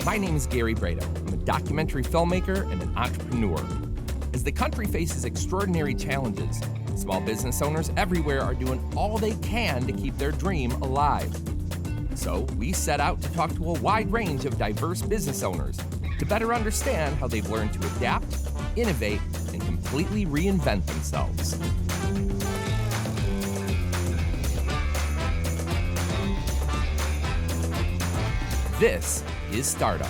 My name is Gary Brado. I'm a documentary filmmaker and an entrepreneur. As the country faces extraordinary challenges, small business owners everywhere are doing all they can to keep their dream alive. So we set out to talk to a wide range of diverse business owners to better understand how they've learned to adapt, innovate, and completely reinvent themselves. This is StartUp.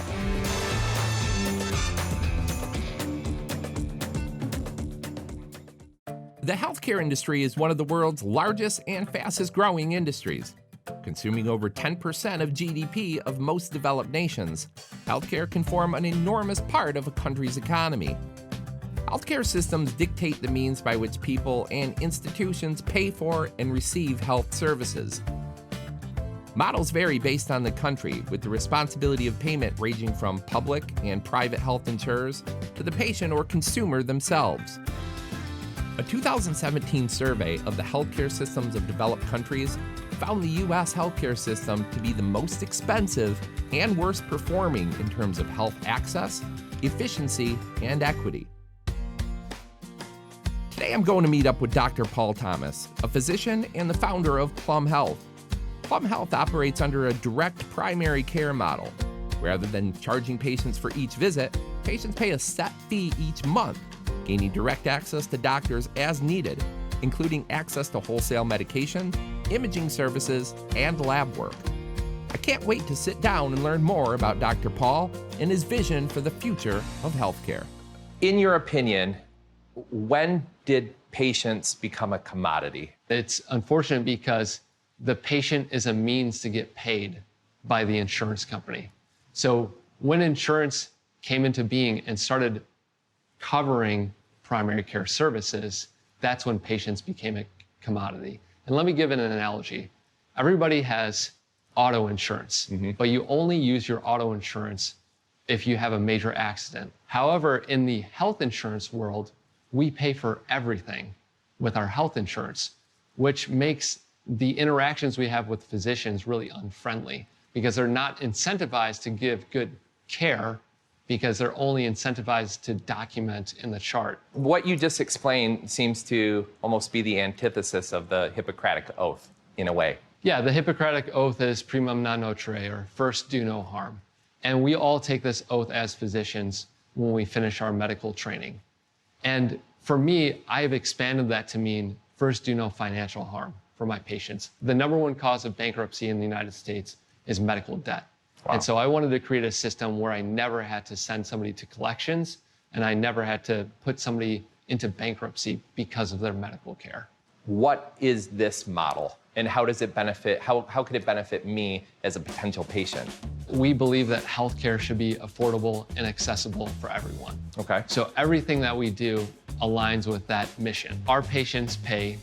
The healthcare industry is one of the world's largest and fastest growing industries. Consuming over 10% of GDP of most developed nations, healthcare can form an enormous part of a country's economy. Healthcare systems dictate the means by which people and institutions pay for and receive health services. Models vary based on the country, with the responsibility of payment ranging from public and private health insurers to the patient or consumer themselves. A 2017 survey of the healthcare systems of developed countries found the U.S. healthcare system to be the most expensive and worst performing in terms of health access, efficiency, and equity. Today I'm going to meet up with Dr. Paul Thomas, a physician and the founder of Plum Health. Plum Health operates under a direct primary care model. Rather than charging patients for each visit, patients pay a set fee each month, gaining direct access to doctors as needed, including access to wholesale medication, imaging services, and lab work. I can't wait to sit down and learn more about Dr. Paul and his vision for the future of healthcare. In your opinion, when did patients become a commodity? It's unfortunate because the patient is a means to get paid by the insurance company. So when insurance came into being and started covering primary care services, that's when patients became a commodity. And let me give it an analogy. Everybody has auto insurance, but you only use your auto insurance if you have a major accident. However, in the health insurance world, we pay for everything with our health insurance, which makes the interactions we have with physicians really unfriendly because they're not incentivized to give good care because they're only incentivized to document in the chart. What you just explained seems to almost be the antithesis of the Hippocratic Oath, in a way. Yeah, the Hippocratic Oath is primum non nocere, or first do no harm. And we all take this oath as physicians when we finish our medical training. And for me, I've expanded that to mean first do no financial harm for my patients. The number one cause of bankruptcy in the United States is medical debt. Wow. And so I wanted to create a system where I never had to send somebody to collections and I never had to put somebody into bankruptcy because of their medical care. What is this model and how does it benefit, how could it benefit me as a potential patient? We believe that healthcare should be affordable and accessible for everyone. Okay. So everything that we do aligns with that mission. Our patients pay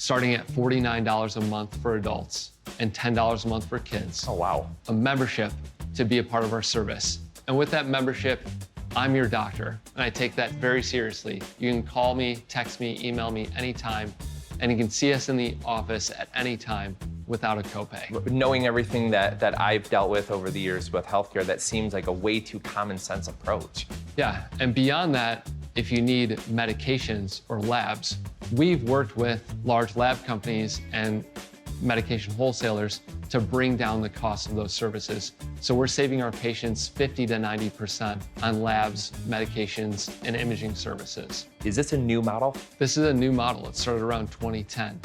starting at $49 a month for adults and $10 a month for kids. Oh, wow. A membership to be a part of our service. And with that membership, I'm your doctor, and I take that very seriously. You can call me, text me, email me anytime, and you can see us in the office at any time without a copay. Knowing everything that I've dealt with over the years with healthcare, that seems like a way too common sense approach. Yeah, and beyond that, if you need medications or labs, we've worked with large lab companies and medication wholesalers to bring down the cost of those services. So we're saving our patients 50 to 90% on labs, medications, and imaging services. Is this a new model? This is a new model. It started around 2010.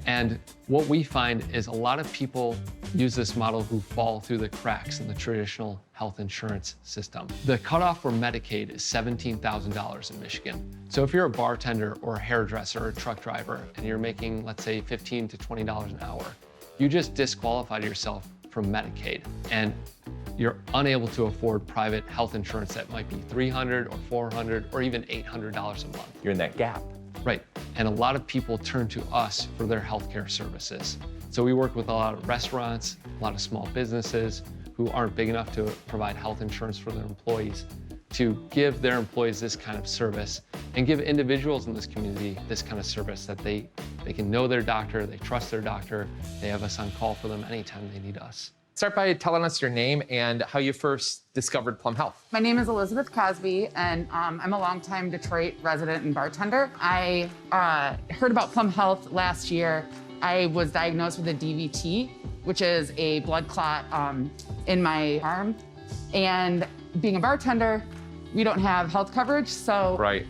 And what we find is a lot of people use this model who fall through the cracks in the traditional health insurance system. The cutoff for Medicaid is $17,000 in Michigan. So if you're a bartender or a hairdresser or a truck driver and you're making, let's say, $15 to $20 an hour, you just disqualified yourself from Medicaid. And you're unable to afford private health insurance that might be $300 or $400 or even $800 a month. You're in that gap. Right, and a lot of people turn to us for their healthcare services. So we work with a lot of restaurants, a lot of small businesses who aren't big enough to provide health insurance for their employees, to give their employees this kind of service and give individuals in this community this kind of service that they can know their doctor, they trust their doctor, they have us on call for them anytime they need us. Start by telling us your name and how you first discovered Plum Health. My name is Elizabeth Cosby, and I'm a longtime Detroit resident and bartender. I heard about Plum Health last year. I was diagnosed with a DVT, which is a blood clot in my arm. And being a bartender, we don't have health coverage, so Right.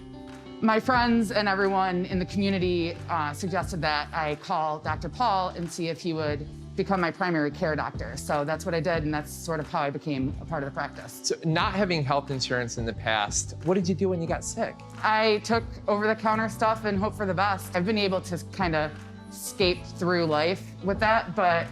my friends and everyone in the community suggested that I call Dr. Paul and see if he would become my primary care doctor. So that's what I did, and that's sort of how I became a part of the practice. So not having health insurance in the past, what did you do when you got sick? I took over-the-counter stuff and hoped for the best. I've been able to kind of skate through life with that, but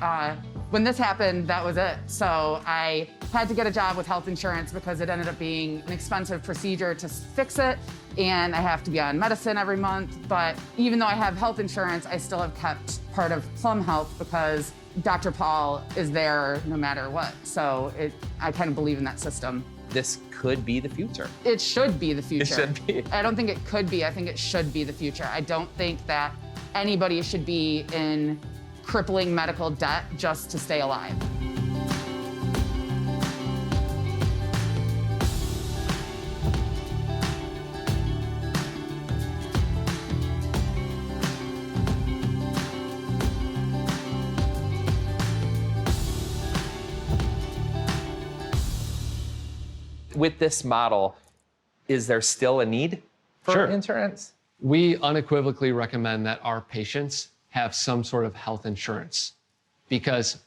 when this happened, that was it. So I had to get a job with health insurance because it ended up being an expensive procedure to fix it, and I have to be on medicine every month. But even though I have health insurance, I still have kept part of Plum Health because Dr. Paul is there no matter what. So I kind of believe in that system. This could be the future. It should be the future. It should be. I don't think it could be. I think it should be the future. I don't think that anybody should be in crippling medical debt just to stay alive. With this model, is there still a need for Sure. insurance? We unequivocally recommend that our patients have some sort of health insurance because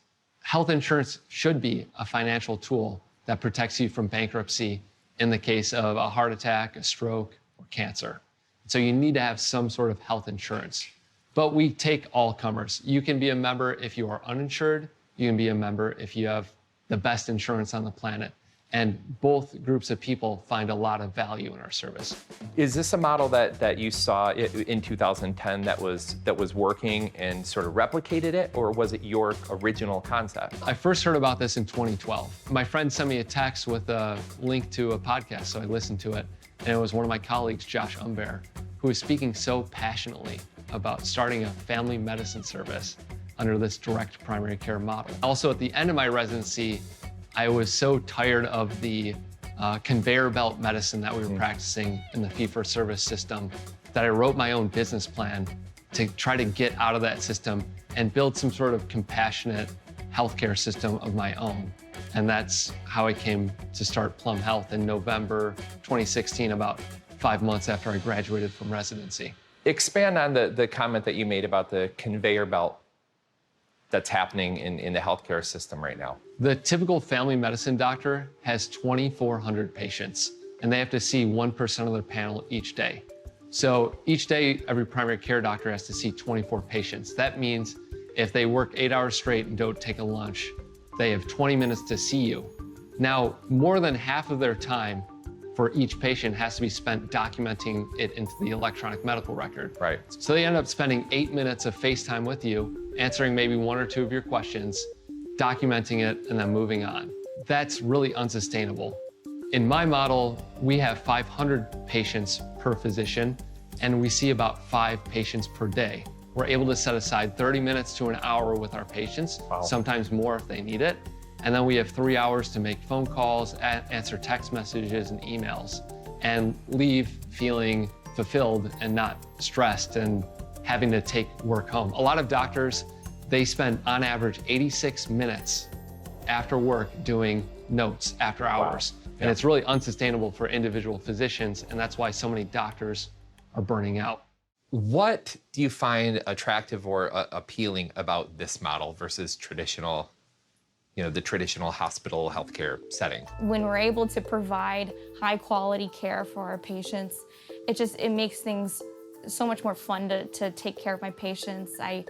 health insurance should be a financial tool that protects you from bankruptcy in the case of a heart attack, a stroke, or cancer. So you need to have some sort of health insurance. But we take all comers. You can be a member if you are uninsured. You can be a member if you have the best insurance on the planet. And both groups of people find a lot of value in our service. Is this a model that you saw in 2010 that was working and sort of replicated it, or was it your original concept? I first heard about this in 2012. My friend sent me a text with a link to a podcast, so I listened to it. And it was one of my colleagues, Josh Umbear, who was speaking so passionately about starting a family medicine service under this direct primary care model. Also, at the end of my residency, I was so tired of the conveyor belt medicine that we were practicing in the fee-for-service system that I wrote my own business plan to try to get out of that system and build some sort of compassionate healthcare system of my own. And that's how I came to start Plum Health in November 2016, about 5 months after I graduated from residency. Expand on the comment that you made about the conveyor belt that's happening in the healthcare system right now. The typical family medicine doctor has 2,400 patients, and they have to see 1% of their panel each day. So each day, every primary care doctor has to see 24 patients. That means if they work 8 hours straight and don't take a lunch, they have 20 minutes to see you. Now, more than half of their time for each patient has to be spent documenting it into the electronic medical record. Right. So they end up spending 8 minutes of FaceTime with you, answering maybe 1 or 2 of your questions, documenting it, and then moving on. That's really unsustainable. In my model, we have 500 patients per physician, and we see about 5 patients per day. We're able to set aside 30 minutes to an hour with our patients, sometimes more if they need it. And then we have 3 hours to make phone calls, answer text messages and emails, and leave feeling fulfilled and not stressed and having to take work home. A lot of doctors, they spend on average 86 minutes after work doing notes after hours. And it's really unsustainable for individual physicians, and that's why so many doctors are burning out. What do you find attractive or appealing about this model versus traditional, the traditional hospital healthcare setting? When we're able to provide high quality care for our patients, it makes things so much more fun to take care of my patients. I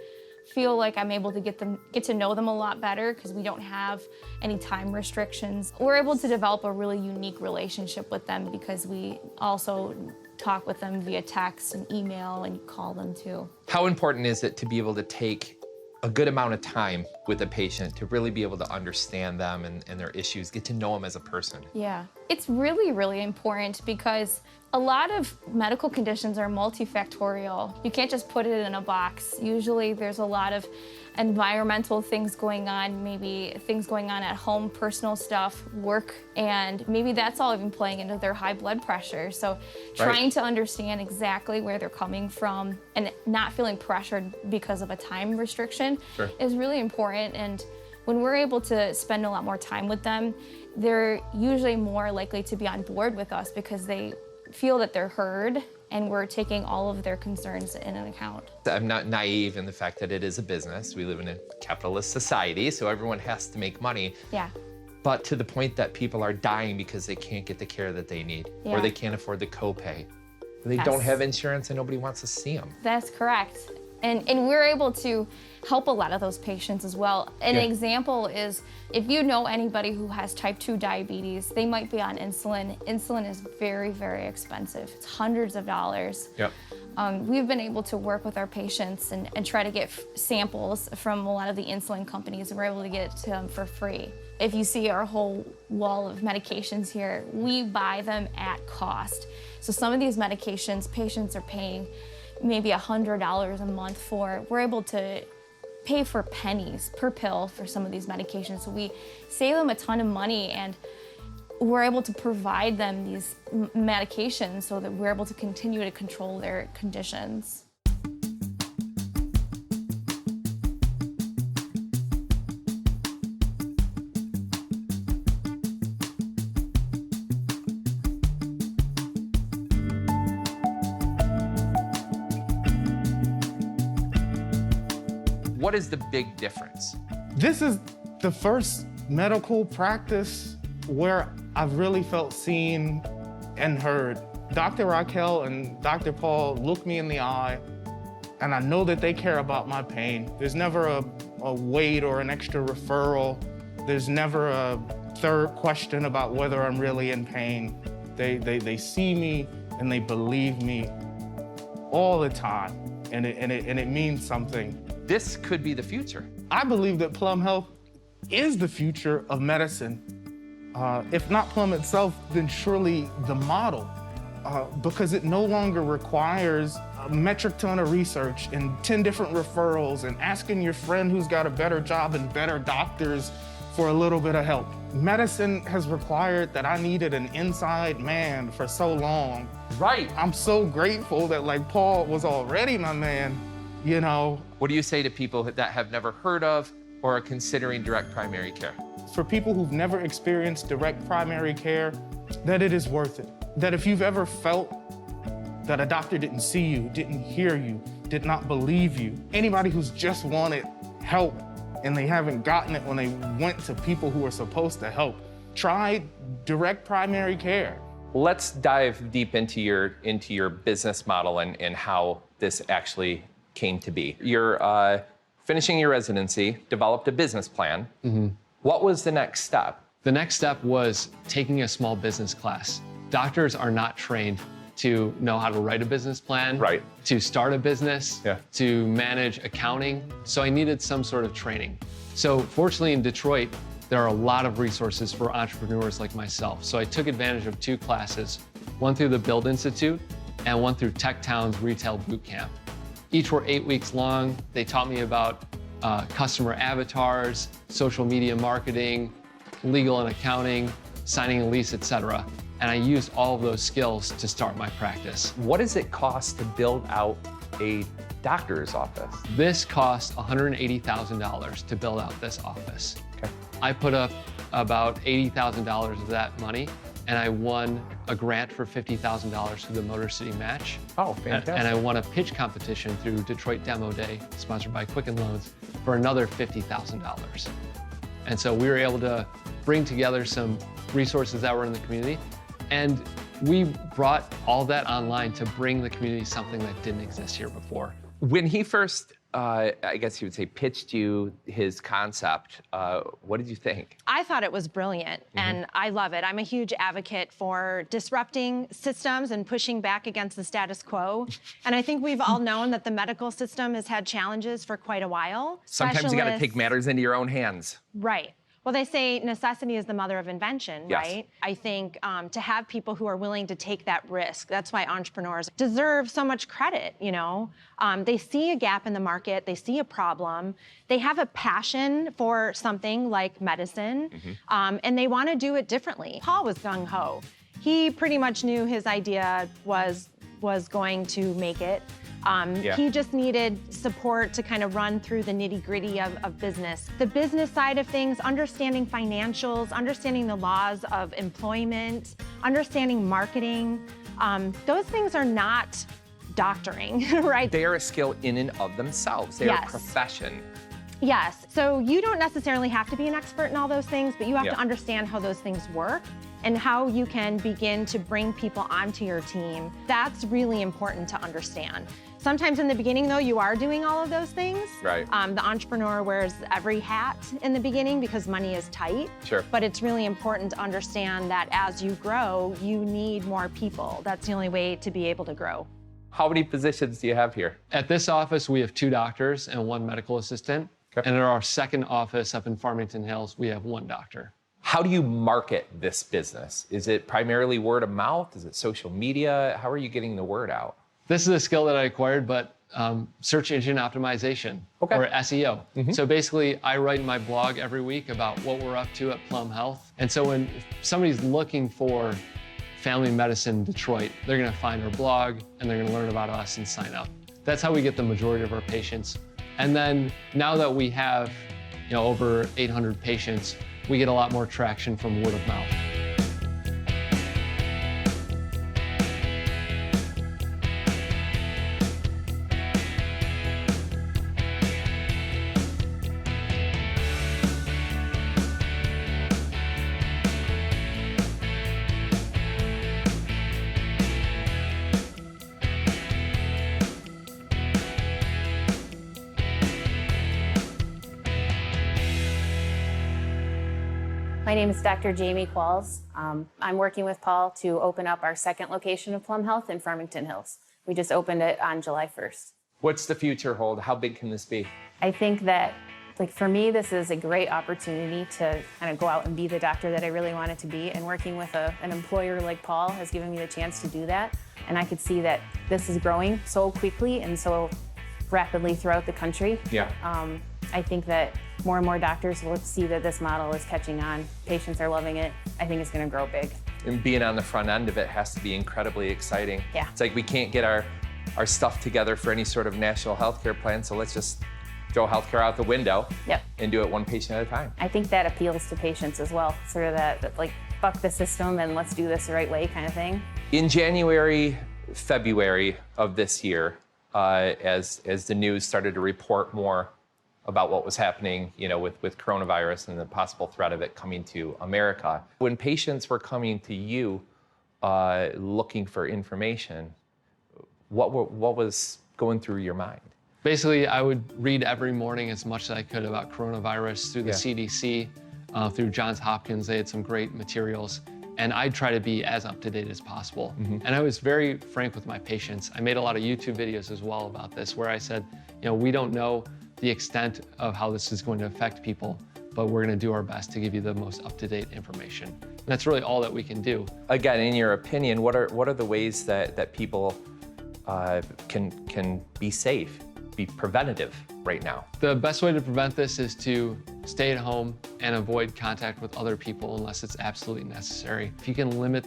feel like I'm able to get to know them a lot better because we don't have any time restrictions. We're able to develop a really unique relationship with them because we also talk with them via text and email and call them too. How important is it to be able to take a good amount of time with a patient to really be able to understand them and their issues, get to know them as a person. Yeah, it's really, really important because a lot of medical conditions are multifactorial. You can't just put it in a box. Usually there's a lot of environmental things going on, maybe things going on at home, personal stuff, work, and maybe that's all even playing into their high blood pressure. So trying to understand exactly where they're coming from and not feeling pressured because of a time restriction is really important. And when we're able to spend a lot more time with them, they're usually more likely to be on board with us because they feel that they're heard and we're taking all of their concerns in an account. I'm not naive in the fact that it is a business. We live in a capitalist society, so everyone has to make money. Yeah. But to the point that people are dying because they can't get the care that they need, or they can't afford the copay. They don't have insurance and nobody wants to see them. That's correct. And we're able to help a lot of those patients as well. An example is if you know anybody who has type 2 diabetes, they might be on insulin. Insulin is very, very expensive. It's hundreds of dollars. Yep. We've been able to work with our patients and try to get samples from a lot of the insulin companies, and we're able to get it to them for free. If you see our whole wall of medications here, we buy them at cost. So some of these medications patients are paying maybe $100 a month for. We're able to pay for pennies per pill for some of these medications. So we save them a ton of money, and we're able to provide them these medications so that we're able to continue to control their conditions. What is the big difference? This is the first medical practice where I've really felt seen and heard. Dr. Raquel and Dr. Paul look me in the eye, and I know that they care about my pain. There's never a wait or an extra referral. There's never a third question about whether I'm really in pain. They see me and they believe me all the time, and it means something. This could be the future. I believe that Plum Health is the future of medicine. If not Plum itself, then surely the model, because it no longer requires a metric ton of research and 10 different referrals and asking your friend who's got a better job and better doctors for a little bit of help. Medicine has required that I needed an inside man for so long. Right. I'm so grateful that like Paul was already my man, you know. What do you say to people that have never heard of or are considering direct primary care? For people who've never experienced direct primary care, that it is worth it. That if you've ever felt that a doctor didn't see you, didn't hear you, did not believe you, anybody who's just wanted help and they haven't gotten it when they went to people who are supposed to help, try direct primary care. Let's dive deep into your business model and how this actually came to be. You're finishing your residency, developed a business plan. Mm-hmm. What was the next step? The next step was taking a small business class. Doctors are not trained to know how to write a business plan, to start a business, to manage accounting. So I needed some sort of training. So fortunately in Detroit, there are a lot of resources for entrepreneurs like myself. So I took advantage of 2 classes, one through the Build Institute and one through Tech Town's Retail Bootcamp. Each were 8 weeks long. They taught me about customer avatars, social media marketing, legal and accounting, signing a lease, etc. And I used all of those skills to start my practice. What does it cost to build out a doctor's office? This cost $180,000 to build out this office. Okay. I put up about $80,000 of that money, and I won a grant for $50,000 through the Motor City Match. Oh, fantastic. And I won a pitch competition through Detroit Demo Day, sponsored by Quicken Loans, for another $50,000. And so we were able to bring together some resources that were in the community, and we brought all that online to bring the community something that didn't exist here before. When he first I guess you would say, pitched you his concept, what did you think? I thought it was brilliant, and I love it. I'm a huge advocate for disrupting systems and pushing back against the status quo. And I think we've all known that the medical system has had challenges for quite a while. Sometimes you got to take matters into your own hands. Right. Well, they say necessity is the mother of invention, Yes. right? I think to have people who are willing to take that risk, that's why entrepreneurs deserve so much credit, you know? They see a gap in the market, they see a problem, they have a passion for something like medicine, and they want to do it differently. Paul was gung-ho. He pretty much knew his idea was going to make it. He just needed support to kind of run through the nitty-gritty of business. The business side of things, understanding financials, understanding the laws of employment, understanding marketing, those things are not doctoring, right? They are a skill in and of themselves. They are a profession. Yes, so you don't necessarily have to be an expert in all those things, but you have to understand how those things work and how you can begin to bring people onto your team. That's really important to understand. Sometimes in the beginning, though, you are doing all of those things. Right. The entrepreneur wears every hat in the beginning because money is tight. Sure. But it's really important to understand that as you grow, you need more people. That's the only way to be able to grow. How many positions do you have here? At this office, we have 2 doctors and 1 medical assistant. Okay. And at our second office up in Farmington Hills, we have 1 doctor. How do you market this business? Is it primarily word of mouth? Is it social media? How are you getting the word out? This is a skill that I acquired, but search engine optimization, or SEO. So basically, I write in my blog every week about what we're up to at Plum Health. And so when somebody's looking for family medicine Detroit, they're gonna find our blog and they're gonna learn about us and sign up. That's how we get the majority of our patients. And then now that we have over 800 patients, we get a lot more traction from word of mouth. My name is Dr. Jamie Qualls. I'm working with Paul to open up our second location of Plum Health in Farmington Hills. We just opened it on July 1st. What's the future hold? How big can this be? I think that, for me, this is a great opportunity to kind of go out and be the doctor that I really wanted to be. And working with an employer like Paul has given me the chance to do that. And I could see that this is growing so quickly and so rapidly throughout the country. Yeah. I think that more and more doctors will see that this model is catching on. Patients are loving it. I think it's going to grow big. And being on the front end of it has to be incredibly exciting. Yeah. It's like we can't get our stuff together for any sort of national healthcare plan, so let's just throw healthcare out the window and do it one patient at a time. I think that appeals to patients as well. Sort of that fuck the system and let's do this the right way kind of thing. In January, February of this year, as the news started to report more about what was happening, with coronavirus and the possible threat of it coming to America, when patients were coming to you looking for information, what was going through your mind? Basically, I would read every morning as much as I could about coronavirus through the CDC, through Johns Hopkins. They had some great materials. And I'd try to be as up to date as possible. And I was very frank with my patients. I made a lot of YouTube videos as well about this, where I said, we don't know the extent of how this is going to affect people, but we're going to do our best to give you the most up-to-date information. And that's really all that we can do. Again, in your opinion, what are the ways that people can be safe, be preventative right now? The best way to prevent this is to stay at home and avoid contact with other people unless it's absolutely necessary. If you can limit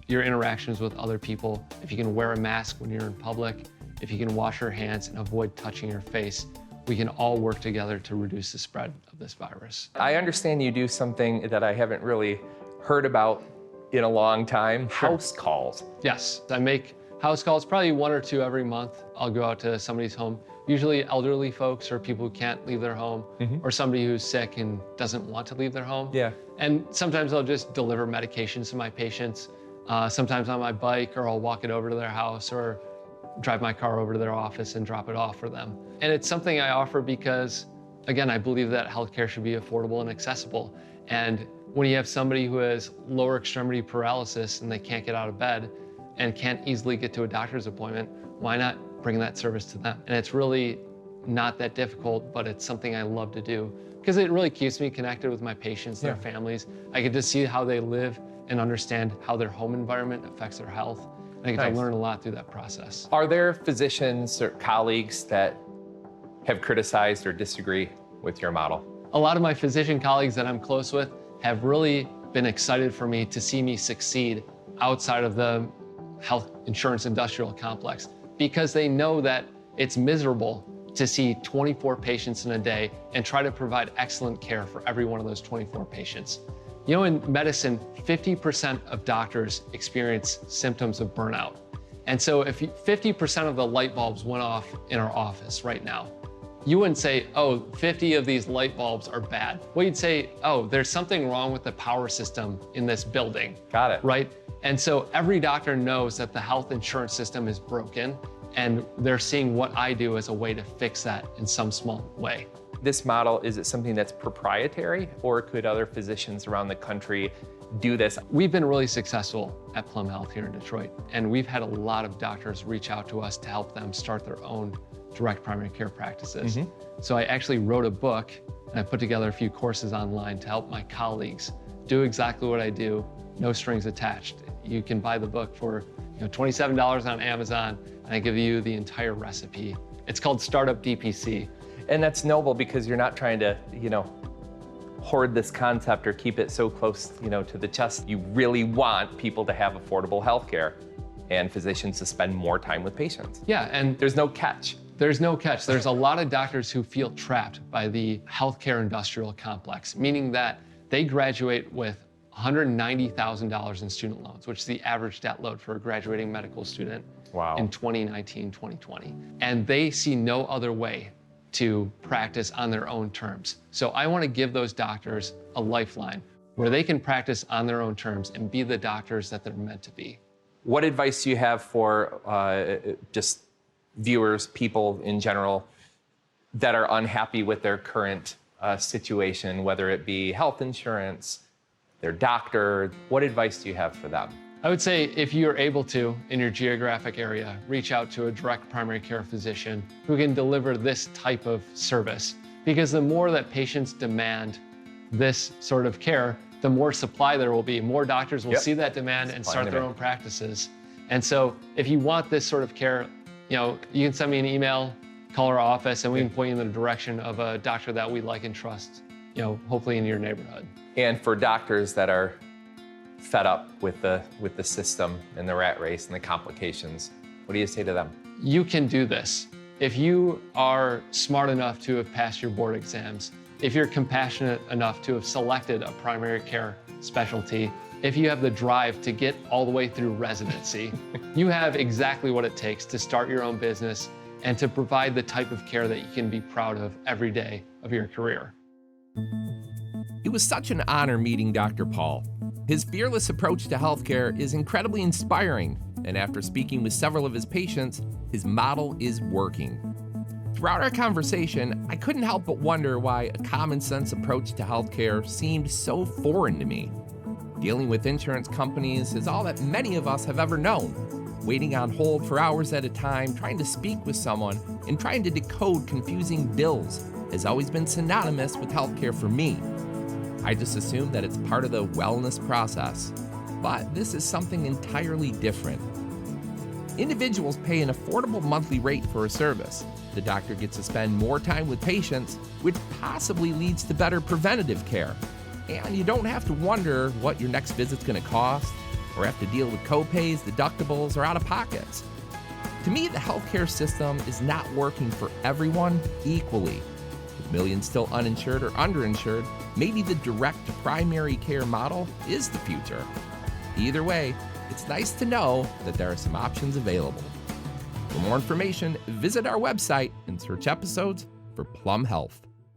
your interactions with other people, if you can wear a mask when you're in public, if you can wash your hands and avoid touching your face, we can all work together to reduce the spread of this virus. I understand you do something that I haven't really heard about in a long time, house calls. Yes, I make house calls, probably 1 or 2 every month. I'll go out to somebody's home, usually elderly folks or people who can't leave their home, or somebody who's sick and doesn't want to leave their home. Yeah. And sometimes I'll just deliver medications to my patients, sometimes on my bike, or I'll walk it over to their house, or drive my car over to their office and drop it off for them. And it's something I offer because, again, I believe that healthcare should be affordable and accessible. And when you have somebody who has lower extremity paralysis and they can't get out of bed and can't easily get to a doctor's appointment, why not bring that service to them? And it's really not that difficult, but it's something I love to do because it really keeps me connected with my patients, their families. I get to see how they live and understand how their home environment affects their health. And I get to learn a lot through that process. Are there physicians or colleagues that have criticized or disagree with your model? A lot of my physician colleagues that I'm close with have really been excited for me to see me succeed outside of the health insurance industrial complex because they know that it's miserable to see 24 patients in a day and try to provide excellent care for every one of those 24 patients. You know, in medicine, 50% of doctors experience symptoms of burnout. And so if 50% of the light bulbs went off in our office right now, you wouldn't say, oh, 50 of these light bulbs are bad. Well, you'd say, oh, there's something wrong with the power system in this building. Got it. Right? And so every doctor knows that the health insurance system is broken, and they're seeing what I do as a way to fix that in some small way. This model, is it something that's proprietary, or could other physicians around the country do this? We've been really successful at Plum Health here in Detroit, and we've had a lot of doctors reach out to us to help them start their own direct primary care practices. So I actually wrote a book, and I put together a few courses online to help my colleagues do exactly what I do, no strings attached. You can buy the book for $27 on Amazon, and I give you the entire recipe. It's called StartUp DPC. And that's noble because you're not trying to, hoard this concept or keep it so close, to the chest. You really want people to have affordable healthcare and physicians to spend more time with patients. Yeah, and there's no catch. There's no catch. There's a lot of doctors who feel trapped by the healthcare industrial complex, meaning that they graduate with $190,000 in student loans, which is the average debt load for a graduating medical student in 2019, 2020. And they see no other way to practice on their own terms. So I want to give those doctors a lifeline where they can practice on their own terms and be the doctors that they're meant to be. What advice do you have for just viewers, people in general, that are unhappy with their current situation, whether it be health insurance, their doctor? What advice do you have for them? I would say if you're able to, in your geographic area, reach out to a direct primary care physician who can deliver this type of service. Because the more that patients demand this sort of care, the more supply there will be. More doctors will see that demand and start their own practices. And so if you want this sort of care, you can send me an email, call our office, and we can point you in the direction of a doctor that we like and trust, hopefully in your neighborhood. And for doctors that are fed up with the system and the rat race and the complications, what do you say to them? You can do this. If you are smart enough to have passed your board exams, if you're compassionate enough to have selected a primary care specialty, if you have the drive to get all the way through residency, you have exactly what it takes to start your own business and to provide the type of care that you can be proud of every day of your career. It was such an honor meeting Dr. Paul. His fearless approach to healthcare is incredibly inspiring, and after speaking with several of his patients, his model is working. Throughout our conversation, I couldn't help but wonder why a common sense approach to healthcare seemed so foreign to me. Dealing with insurance companies is all that many of us have ever known. Waiting on hold for hours at a time, trying to speak with someone, and trying to decode confusing bills has always been synonymous with healthcare for me. I just assumed that it's part of the wellness process. But this is something entirely different. Individuals pay an affordable monthly rate for a service. The doctor gets to spend more time with patients, which possibly leads to better preventative care. And you don't have to wonder what your next visit's going to cost, or have to deal with co-pays, deductibles, or out-of-pockets. To me, the healthcare system is not working for everyone equally. With millions still uninsured or underinsured, maybe the direct primary care model is the future. Either way, it's nice to know that there are some options available. For more information, visit our website and search episodes for Plum Health.